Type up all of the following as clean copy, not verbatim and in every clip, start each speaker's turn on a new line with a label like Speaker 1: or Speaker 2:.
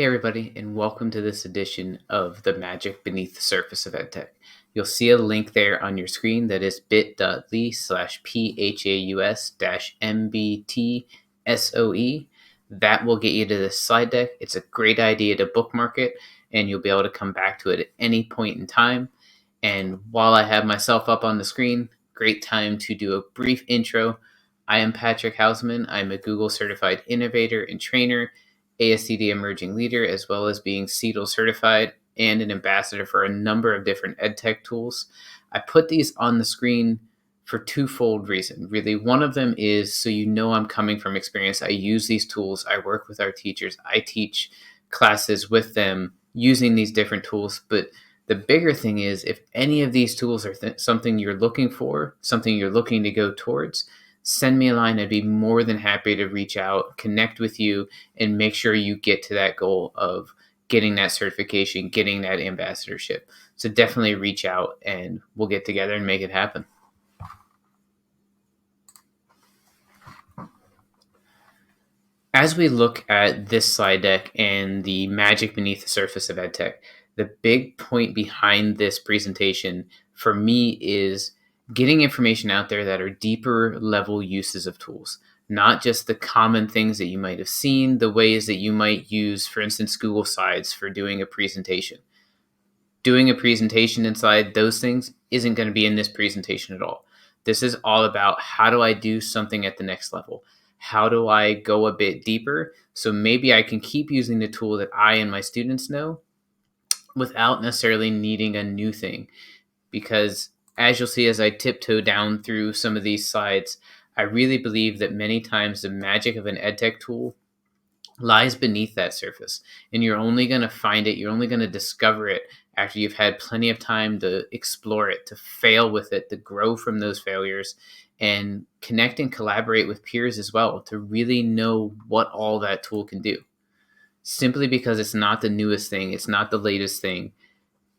Speaker 1: Hey, everybody, and welcome to this edition of The Magic Beneath the Surface of EdTech. You'll see a link there on your screen that is bit.ly/PHAUS-MBTSOE. That will get you to this slide deck. It's a great idea to bookmark it, and you'll be able to come back to it at any point in time. And while I have myself up on the screen, great time to do a brief intro. I am Patrick Hausman. I'm a Google certified innovator and trainer, ASCD emerging leader, as well as being CETL certified and an ambassador for a number of different EdTech tools. I put these on the screen for twofold reason. Really, one of them is so you know I'm coming from experience. I use these tools. I work with our teachers. I teach classes with them using these different tools. But the bigger thing is if any of these tools are something you're looking for, something you're looking to go towards, send me a line. I'd be more than happy to reach out, connect with you, and make sure you get to that goal of getting that certification, getting that ambassadorship. So definitely reach out and we'll get together and make it happen. As we look at this slide deck and the magic beneath the surface of EdTech, the big point behind this presentation for me is getting information out there that are deeper level uses of tools, not just the common things that you might have seen, the ways that you might use, for instance, Google Slides for doing a presentation. Doing a presentation inside those things isn't going to be in this presentation at all. This is all about how do I do something at the next level? How do I go a bit deeper? So maybe I can keep using the tool that I and my students know without necessarily needing a new thing. Because as you'll see, as I tiptoe down through some of these slides, I really believe that many times the magic of an EdTech tool lies beneath that surface. And you're only going to find it, you're only going to discover it after you've had plenty of time to explore it, to fail with it, to grow from those failures, and connect and collaborate with peers as well to really know what all that tool can do. Simply because it's not the newest thing, it's not the latest thing,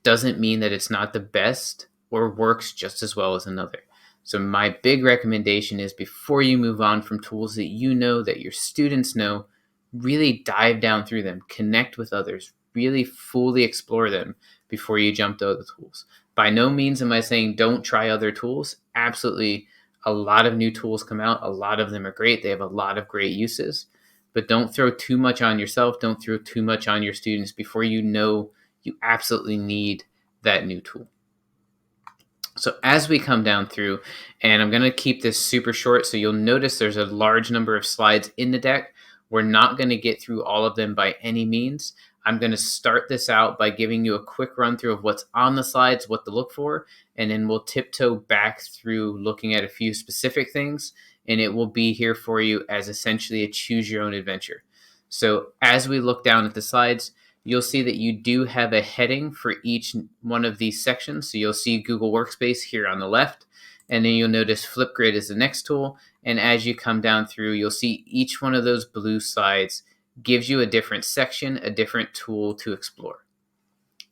Speaker 1: doesn't mean that it's not the best or works just as well as another. So my big recommendation is before you move on from tools that you know, that your students know, really dive down through them, connect with others, really fully explore them before you jump to other tools. By no means am I saying don't try other tools. Absolutely, a lot of new tools come out. A lot of them are great. They have a lot of great uses. But don't throw too much on yourself. Don't throw too much on your students before you know you absolutely need that new tool. So as we come down through, and I'm going to keep this super short, so you'll notice there's a large number of slides in the deck. We're not going to get through all of them by any means. I'm going to start this out by giving you a quick run through of what's on the slides, what to look for, and then we'll tiptoe back through looking at a few specific things, and it will be here for you as essentially a choose your own adventure. So as we look down at the slides, you'll see that you do have a heading for each one of these sections. So you'll see Google Workspace here on the left, and then you'll notice Flipgrid is the next tool. And as you come down through, you'll see each one of those blue slides gives you a different section, a different tool to explore.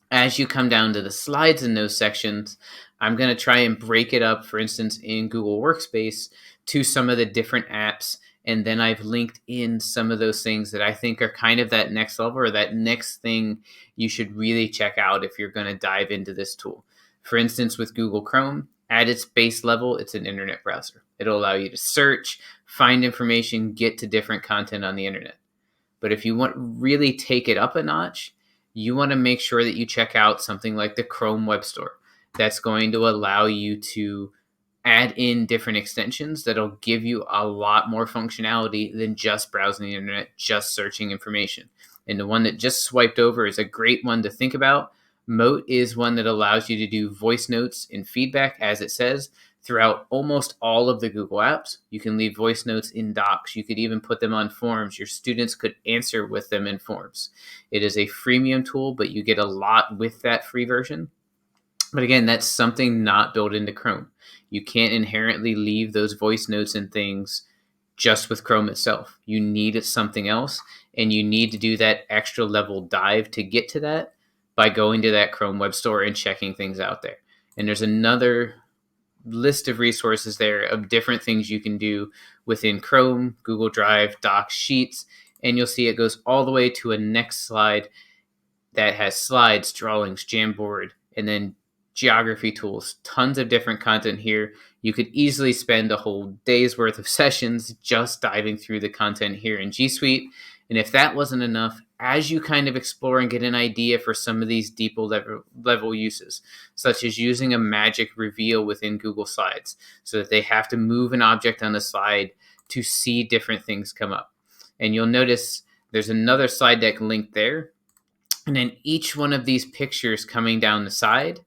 Speaker 1: As you come down to the slides in those sections, I'm going to try and break it up, for instance, in Google Workspace to some of the different apps. And then I've linked in some of those things that I think are kind of that next level or that next thing you should really check out if you're going to dive into this tool. For instance, with Google Chrome, at its base level, it's an internet browser. It'll allow you to search, find information, get to different content on the internet. But if you want to really take it up a notch, you want to make sure that you check out something like the Chrome Web Store. That's going to allow you to add in different extensions that'll give you a lot more functionality than just browsing the internet, just searching information. And the one that just swiped over is a great one to think about. Moat is one that allows you to do voice notes and feedback, as it says, throughout almost all of the Google apps. You can leave voice notes in docs. You could even put them on forms. Your students could answer with them in forms. It is a freemium tool, but you get a lot with that free version. But again, that's something not built into Chrome. You can't inherently leave those voice notes and things just with Chrome itself. You need something else, and you need to do that extra level dive to get to that by going to that Chrome Web Store and checking things out there. And there's another list of resources there of different things you can do within Chrome, Google Drive, Docs, Sheets, and you'll see it goes all the way to a next slide that has slides, drawings, Jamboard, and then geography tools. Tons of different content here. You could easily spend a whole day's worth of sessions just diving through the content here in G Suite. And if that wasn't enough, as you kind of explore and get an idea for some of these deeper level uses, such as using a magic reveal within Google Slides, so that they have to move an object on the slide to see different things come up. And you'll notice there's another slide deck link there. And then each one of these pictures coming down the side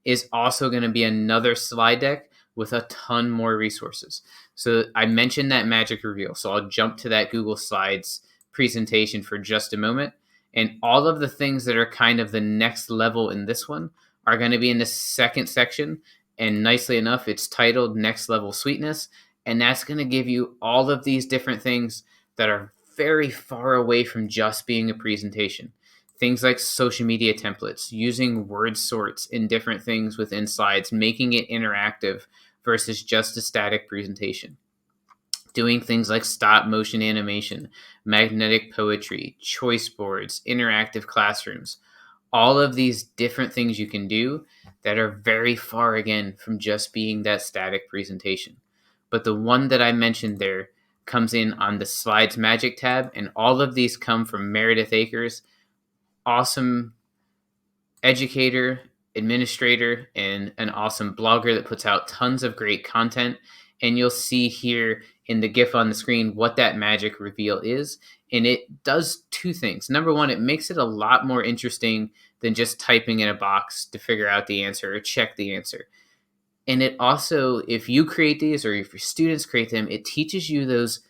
Speaker 1: is also going to be another slide deck with a ton more resources. So I mentioned that magic reveal. So I'll jump to that Google Slides presentation for just a moment. And all of the things that are kind of the next level in this one are going to be in the second section. And nicely enough, it's titled Next Level Sweetness. And that's going to give you all of these different things that are very far away from just being a presentation. Things like social media templates, using word sorts in different things within slides, making it interactive versus just a static presentation. Doing things like stop motion animation, magnetic poetry, choice boards, interactive classrooms. All of these different things you can do that are very far again from just being that static presentation. But the one that I mentioned there comes in on the Slides Magic tab, and all of these come from Meredith Akers, awesome educator, administrator, and an awesome blogger that puts out tons of great content. And you'll see here in the GIF on the screen what that magic reveal is. And it does two things. Number one, it makes it a lot more interesting than just typing in a box to figure out the answer or check the answer. And it also, if you create these or if your students create them, it teaches you those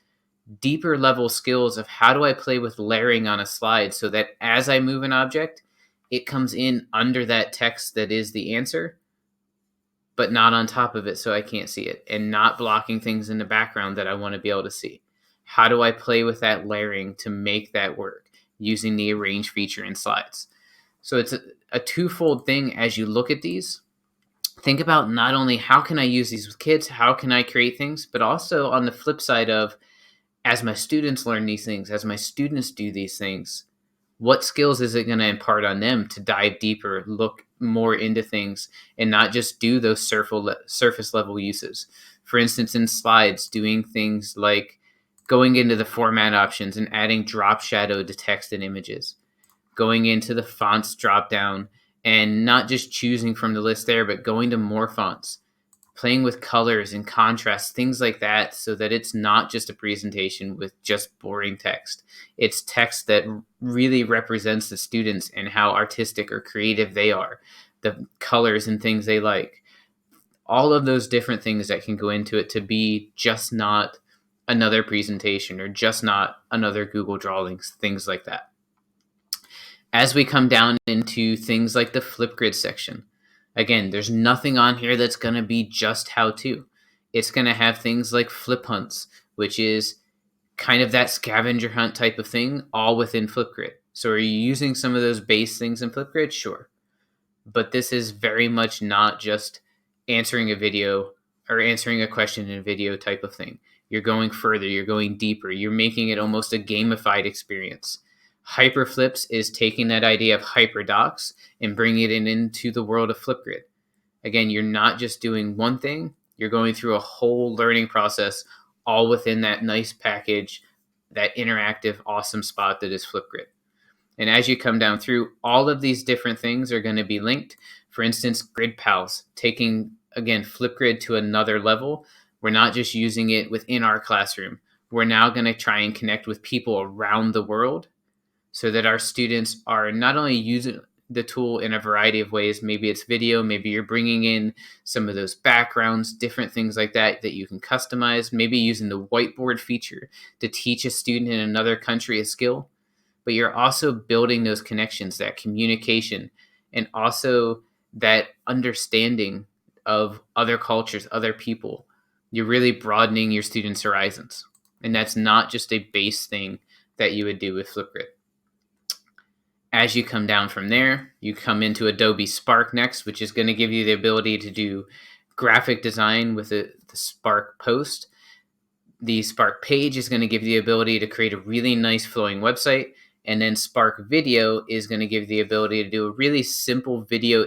Speaker 1: deeper level skills of how do I play with layering on a slide so that as I move an object, it comes in under that text that is the answer, but not on top of it so I can't see it, and not blocking things in the background that I want to be able to see. How do I play with that layering to make that work using the arrange feature in slides? So it's a twofold thing as you look at these. Think about not only how can I use these with kids, how can I create things, but also on the flip side of, as my students learn these things, as my students do these things, what skills is it going to impart on them to dive deeper, look more into things, and not just do those surface level uses? For instance, in slides, doing things like going into the format options and adding drop shadow to text and images, going into the fonts drop down and not just choosing from the list there, but going to more fonts, playing with colors and contrast, things like that, so that it's not just a presentation with just boring text. It's text that really represents the students and how artistic or creative they are, the colors and things they like. All of those different things that can go into it to be just not another presentation or just not another Google Drawings, things like that. As we come down into things like the Flipgrid section, again, there's nothing on here that's going to be just how to. It's going to have things like flip hunts, which is kind of that scavenger hunt type of thing, all within Flipgrid. So are you using some of those base things in Flipgrid? Sure. But this is very much not just answering a video or answering a question in a video type of thing. You're going further, you're going deeper, you're making it almost a gamified experience. Hyperflips is taking that idea of hyperdocs and bringing it into the world of Flipgrid. Again, you're not just doing one thing, you're going through a whole learning process all within that nice package, that interactive, awesome spot that is Flipgrid. And as you come down through, all of these different things are going to be linked. For instance, Grid Pals, taking, again, Flipgrid to another level. We're not just using it within our classroom. We're now going to try and connect with people around the world so that our students are not only using the tool in a variety of ways. Maybe it's video, maybe you're bringing in some of those backgrounds, different things like that that you can customize, maybe using the whiteboard feature to teach a student in another country a skill. But you're also building those connections, that communication, and also that understanding of other cultures, other people. You're really broadening your students' horizons. And that's not just a base thing that you would do with Flipgrid. As you come down from there, you come into Adobe Spark next, which is going to give you the ability to do graphic design with the Spark post. The Spark page is going to give you the ability to create a really nice flowing website. And then Spark video is going to give you the ability to do a really simple video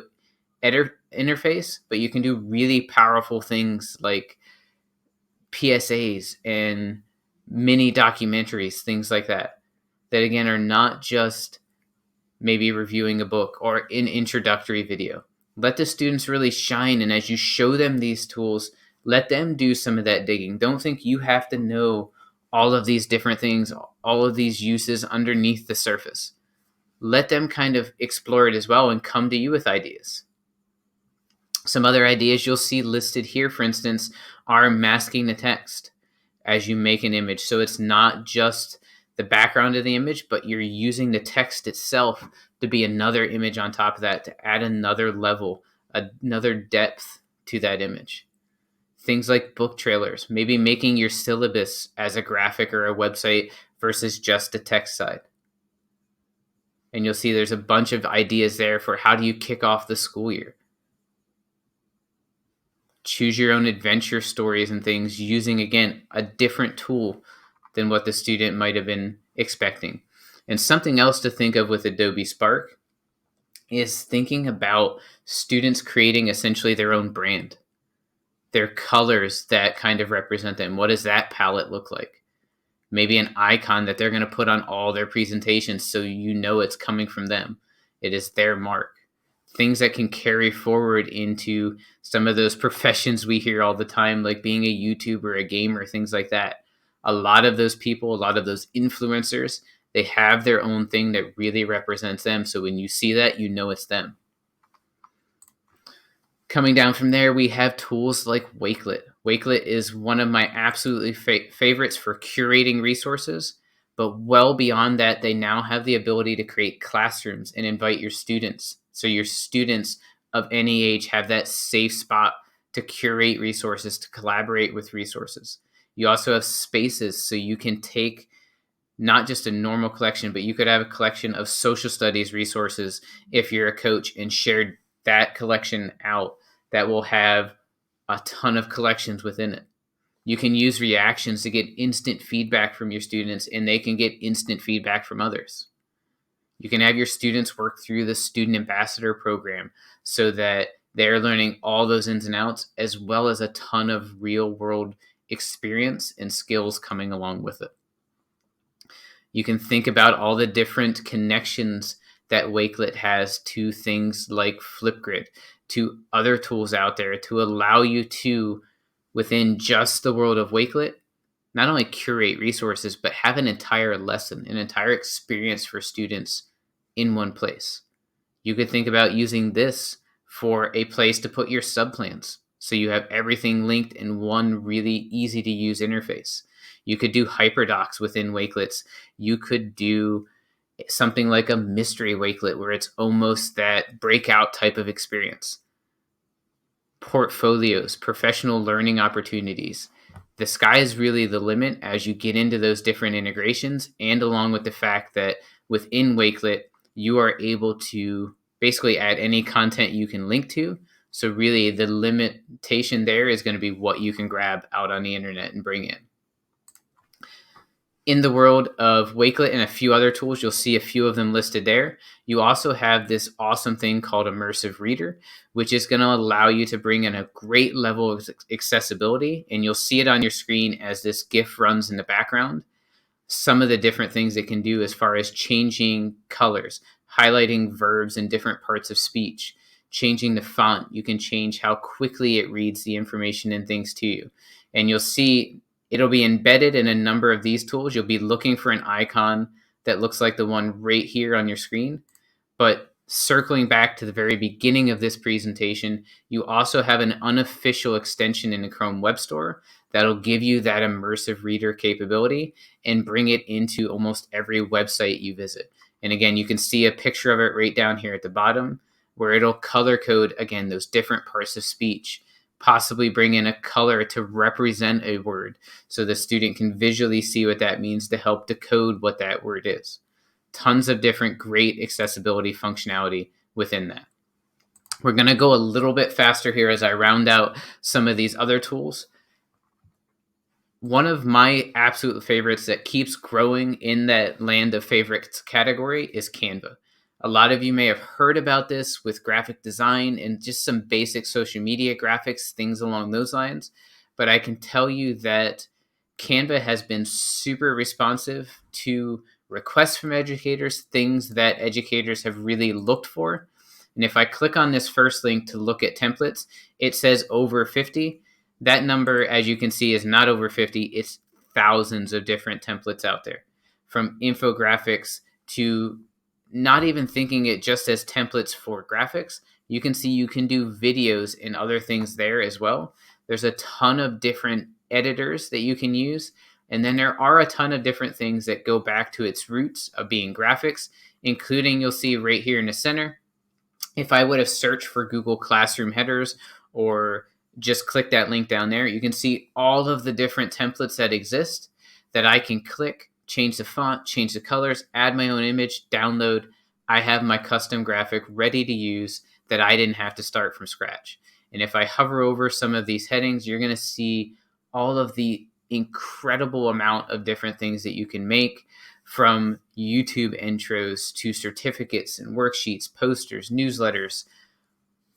Speaker 1: interface, but you can do really powerful things like PSAs and mini documentaries, things like that, that again are not just maybe reviewing a book or an introductory video. Let the students really shine. And as you show them these tools, let them do some of that digging. Don't think you have to know all of these different things, all of these uses underneath the surface. Let them kind of explore it as well and come to you with ideas. Some other ideas you'll see listed here, for instance, are masking the text as you make an image. So it's not just the background of the image, but you're using the text itself to be another image on top of that, to add another level, another depth to that image. Things like book trailers, maybe making your syllabus as a graphic or a website versus just a text side. And you'll see there's a bunch of ideas there for how do you kick off the school year. Choose your own adventure stories and things using, again, a different tool than what the student might have been expecting. And something else to think of with Adobe Spark is thinking about students creating essentially their own brand, their colors that kind of represent them. What does that palette look like? Maybe an icon that they're going to put on all their presentations so you know it's coming from them. It is their mark. Things that can carry forward into some of those professions we hear all the time, like being a YouTuber, a gamer, things like that. A lot of those people, a lot of those influencers, they have their own thing that really represents them. So when you see that, you know it's them. Coming down from there, we have tools like Wakelet. Wakelet is one of my absolutely favorites for curating resources. But well beyond that, they now have the ability to create classrooms and invite your students. So your students of any age have that safe spot to curate resources, to collaborate with resources. You also have spaces, so you can take not just a normal collection, but you could have a collection of social studies resources if you're a coach, and share that collection out. That will have a ton of collections within it. You can use reactions to get instant feedback from your students, and they can get instant feedback from others. You can have your students work through the student ambassador program so that they're learning all those ins and outs, as well as a ton of real world experience and skills coming along with it. You can think about all the different connections that Wakelet has to things like Flipgrid, to other tools out there to allow you to, within just the world of Wakelet, not only curate resources, but have an entire lesson, an entire experience for students in one place. You could think about using this for a place to put your subplans, so you have everything linked in one really easy to use interface. You could do hyperdocs within Wakelets. You could do something like a mystery Wakelet where it's almost that breakout type of experience. Portfolios, professional learning opportunities. The sky is really the limit as you get into those different integrations, and along with the fact that within Wakelet, you are able to basically add any content you can link to. So really the limitation there is going to be what you can grab out on the internet and bring in. In the world of Wakelet and a few other tools, you'll see a few of them listed there. You also have this awesome thing called Immersive Reader, which is going to allow you to bring in a great level of accessibility. And you'll see it on your screen as this GIF runs in the background. Some of the different things it can do as far as changing colors, highlighting verbs in different parts of speech, changing the font. You can change how quickly it reads the information and things to you. And you'll see it'll be embedded in a number of these tools. You'll be looking for an icon that looks like the one right here on your screen. But circling back to the very beginning of this presentation, you also have an unofficial extension in the Chrome Web Store that'll give you that immersive reader capability and bring it into almost every website you visit. And again, you can see a picture of it right down here at the bottom, where it'll color code, again, those different parts of speech, possibly bring in a color to represent a word so the student can visually see what that means to help decode what that word is. Tons of different great accessibility functionality within that. We're going to go a little bit faster here as I round out some of these other tools. One of my absolute favorites that keeps growing in that land of favorites category is Canva. A lot of you may have heard about this with graphic design and just some basic social media graphics, things along those lines. But I can tell you that Canva has been super responsive to requests from educators, things that educators have really looked for. And if I click on this first link to look at templates, it says over 50. That number, as you can see, is not over 50. It's thousands of different templates out there, from infographics to not even thinking it just as templates for graphics. You can see you can do videos and other things there as well. There's a ton of different editors that you can use. And then there are a ton of different things that go back to its roots of being graphics, including you'll see right here in the center. If I would have searched for Google Classroom headers or just click that link down there, you can see all of the different templates that exist that I can click, change the font, change the colors, add my own image, download. I have my custom graphic ready to use that I didn't have to start from scratch. And if I hover over some of these headings, you're going to see all of the incredible amount of different things that you can make, from YouTube intros to certificates and worksheets, posters, newsletters,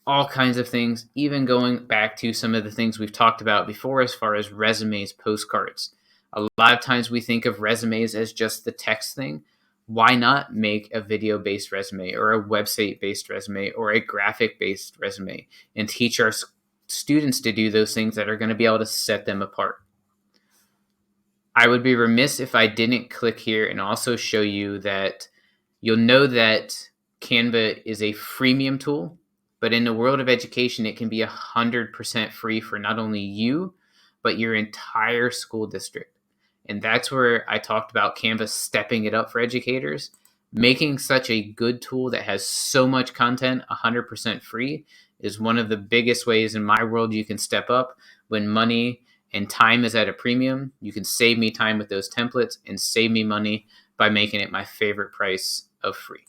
Speaker 1: all kinds of things, even going back to some of the things we've talked about before as far as resumes, postcards. A lot of times we think of resumes as just the text thing. Why not make a video-based resume or a website-based resume or a graphic-based resume and teach our students to do those things that are going to be able to set them apart? I would be remiss if I didn't click here and also show you that you'll know that Canva is a freemium tool, but in the world of education, it can be 100% free for not only you, but your entire school district. And that's where I talked about Canva stepping it up for educators. Making such a good tool that has so much content 100% free is one of the biggest ways in my world you can step up when money and time is at a premium. You can save me time with those templates and save me money by making it my favorite price of free.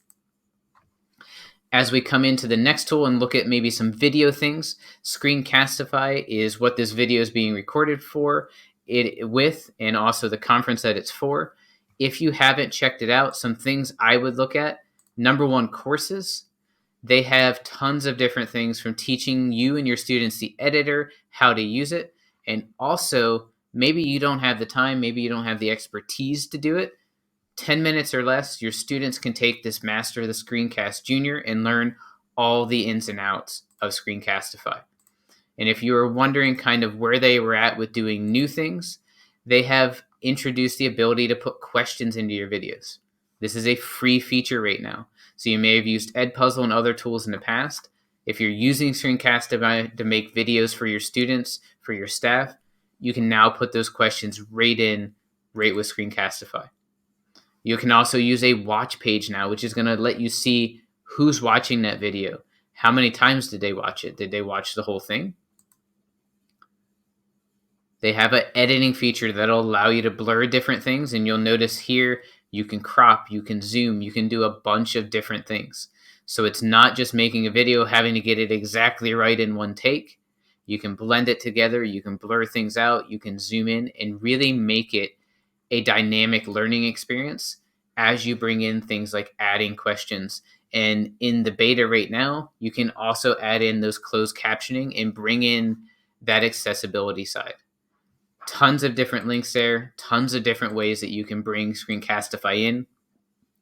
Speaker 1: As we come into the next tool and look at maybe some video things, Screencastify is what this video is being recorded for, and also the conference that it's for. If you haven't checked it out, some things I would look at: number one, courses. They have tons of different things, from teaching you and your students the editor, how to use it, and also maybe you don't have the time, maybe you don't have the expertise to do it. 10 minutes or less, your students can take this Master the Screencast Junior and learn all the ins and outs of Screencastify. And if you were wondering kind of where they were at with doing new things, they have introduced the ability to put questions into your videos. This is a free feature right now. So you may have used Edpuzzle and other tools in the past. If you're using Screencastify to make videos for your students, for your staff, you can now put those questions right with Screencastify. You can also use a watch page now, which is going to let you see who's watching that video. How many times did they watch it? Did they watch the whole thing? They have an editing feature that'll allow you to blur different things, and you'll notice here you can crop, you can zoom, you can do a bunch of different things. So it's not just making a video, having to get it exactly right in one take. You can blend it together, you can blur things out, you can zoom in and really make it a dynamic learning experience as you bring in things like adding questions. And in the beta right now, you can also add in those closed captioning and bring in that accessibility side. Tons of different links there, tons of different ways that you can bring Screencastify in.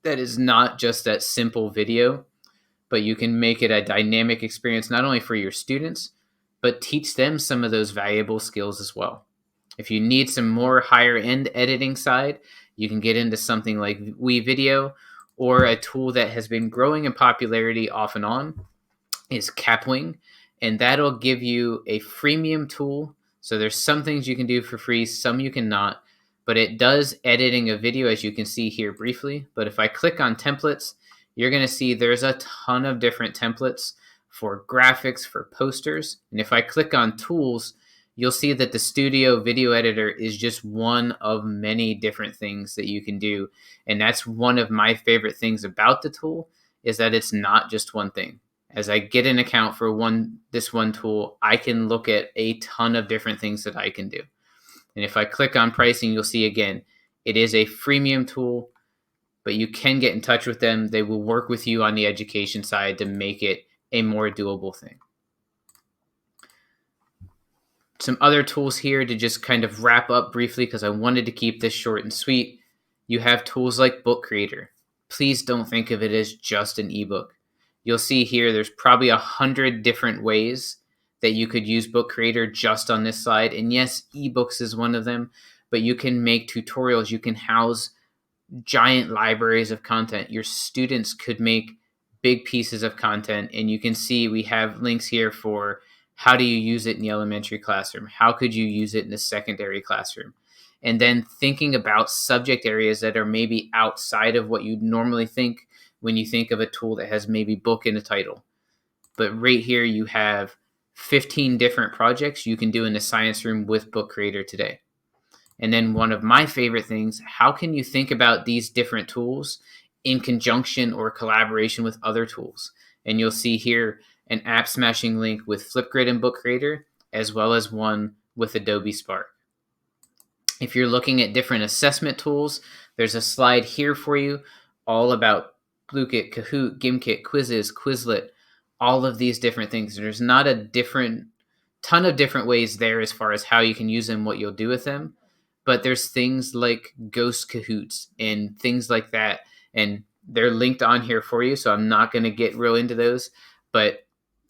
Speaker 1: That is not just that simple video, but you can make it a dynamic experience not only for your students, but teach them some of those valuable skills as well. If you need some more higher end editing side, you can get into something like WeVideo, or a tool that has been growing in popularity off and on is Capwing, and that'll give you a freemium tool. So there's some things you can do for free, some you cannot, but it does editing a video, as you can see here briefly. But if I click on templates, you're going to see there's a ton of different templates for graphics, for posters. And if I click on tools, you'll see that the Studio Video Editor is just one of many different things that you can do. And that's one of my favorite things about the tool, is that it's not just one thing. As I get an account for this one tool, I can look at a ton of different things that I can do. And if I click on pricing, you'll see again, it is a freemium tool, but you can get in touch with them. They will work with you on the education side to make it a more doable thing. Some other tools here to just kind of wrap up briefly, because I wanted to keep this short and sweet. You have tools like Book Creator. Please don't think of it as just an ebook. You'll see here there's probably 100 different ways that you could use Book Creator just on this slide. And yes, ebooks is one of them, but you can make tutorials. You can house giant libraries of content. Your students could make big pieces of content, and you can see we have links here for how do you use it in the elementary classroom? How could you use it in the secondary classroom? And then thinking about subject areas that are maybe outside of what you'd normally think when you think of a tool that has maybe book in the title. But right here you have 15 different projects you can do in the science room with Book Creator today. And then one of my favorite things, how can you think about these different tools in conjunction or collaboration with other tools? And you'll see here an app smashing link with Flipgrid and Book Creator, as well as one with Adobe Spark. If you're looking at different assessment tools, there's a slide here for you all about Bluekit, Kahoot, Gimkit, Quizzes, Quizlet, all of these different things. There's not a ton of different ways there as far as how you can use them, what you'll do with them. But there's things like Ghost Kahoots and things like that. And they're linked on here for you, so I'm not going to get real into those. But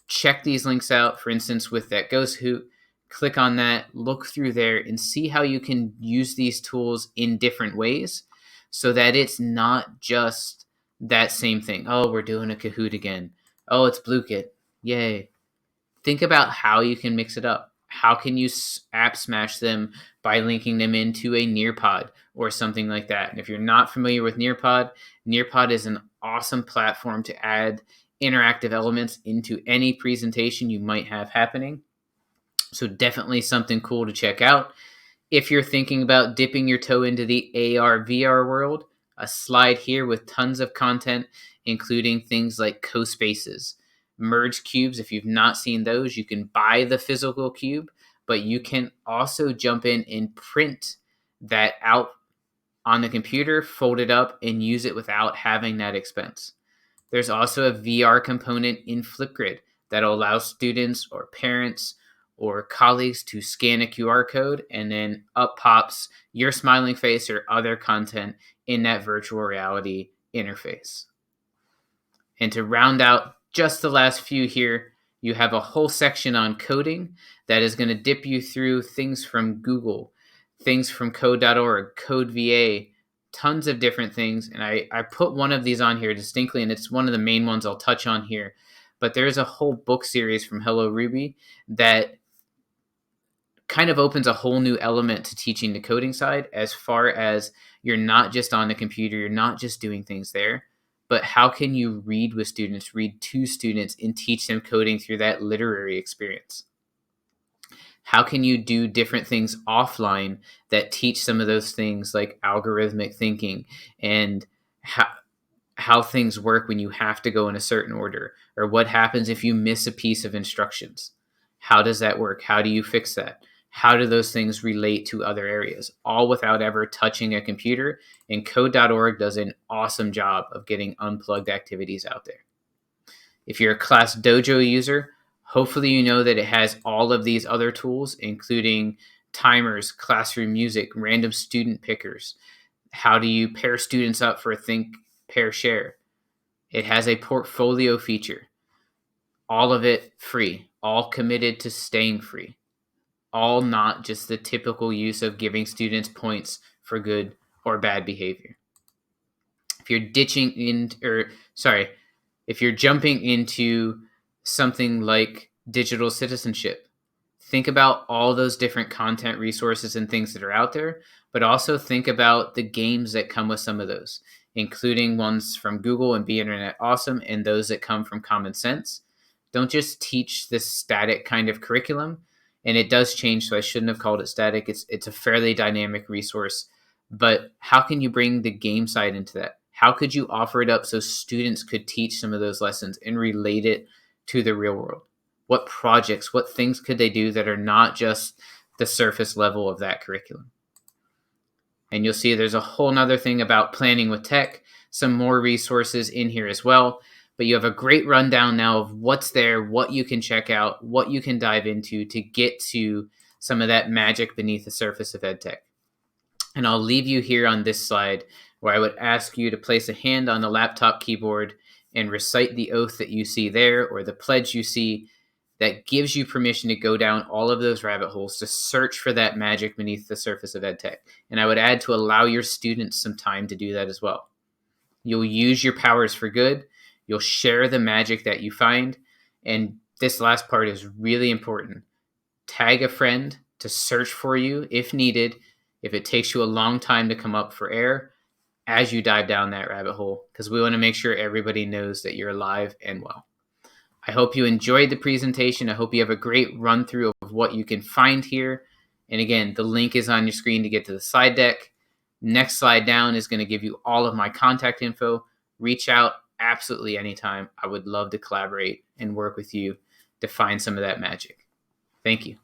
Speaker 1: check these links out. For instance, with that Ghost Kahoot, click on that, look through there, and see how you can use these tools in different ways so that it's not just that same thing. Oh, we're doing a Kahoot again. Oh, it's Bluekit. Yay. Think about how you can mix it up. How can you app smash them by linking them into a Nearpod or something like that? And if you're not familiar with Nearpod, Nearpod is an awesome platform to add interactive elements into any presentation you might have happening. So definitely something cool to check out. If you're thinking about dipping your toe into the AR, VR world, a slide here with tons of content, including things like CoSpaces, Merge Cubes. If you've not seen those, you can buy the physical cube, but you can also jump in and print that out on the computer, fold it up, and use it without having that expense. There's also a VR component in Flipgrid that'll allow students or parents or colleagues to scan a QR code, and then up pops your smiling face or other content in that virtual reality interface. And to round out just the last few here, you have a whole section on coding that is going to dip you through things from Google, things from code.org, Code VA, tons of different things. And I put one of these on here distinctly, and it's one of the main ones I'll touch on here. But there's a whole book series from Hello Ruby that kind of opens a whole new element to teaching the coding side, as far as you're not just on the computer, you're not just doing things there, but how can you read with students, read to students, and teach them coding through that literary experience? How can you do different things offline that teach some of those things like algorithmic thinking and how things work when you have to go in a certain order, or what happens if you miss a piece of instructions? How does that work? How do you fix that? How do those things relate to other areas? All without ever touching a computer. And code.org does an awesome job of getting unplugged activities out there. If you're a Class Dojo user, hopefully you know that it has all of these other tools, including timers, classroom music, random student pickers. How do you pair students up for a think, pair, share? It has a portfolio feature. All of it free, all committed to staying free. All not just the typical use of giving students points for good or bad behavior. If you're if you're jumping into something like digital citizenship, think about all those different content resources and things that are out there, but also think about the games that come with some of those, including ones from Google and Be Internet Awesome, and those that come from Common Sense. Don't just teach this static kind of curriculum. And it does change, so I shouldn't have called it static. It's a fairly dynamic resource. But how can you bring the game side into that? How could you offer it up so students could teach some of those lessons and relate it to the real world? What projects, what things could they do that are not just the surface level of that curriculum. And you'll see there's a whole nother thing about planning with tech, some more resources in here as well. But you have a great rundown now of what's there, what you can check out, what you can dive into to get to some of that magic beneath the surface of EdTech. And I'll leave you here on this slide where I would ask you to place a hand on the laptop keyboard and recite the oath that you see there or the pledge you see that gives you permission to go down all of those rabbit holes to search for that magic beneath the surface of EdTech. And I would add to allow your students some time to do that as well. You'll use your powers for good. You'll share the magic that you find. And this last part is really important. Tag a friend to search for you if needed, if it takes you a long time to come up for air as you dive down that rabbit hole, because we want to make sure everybody knows that you're alive and well. I hope you enjoyed the presentation. I hope you have a great run through of what you can find here. And again, the link is on your screen to get to the slide deck. Next slide down is going to give you all of my contact info. Reach out absolutely anytime. I would love to collaborate and work with you to find some of that magic. Thank you.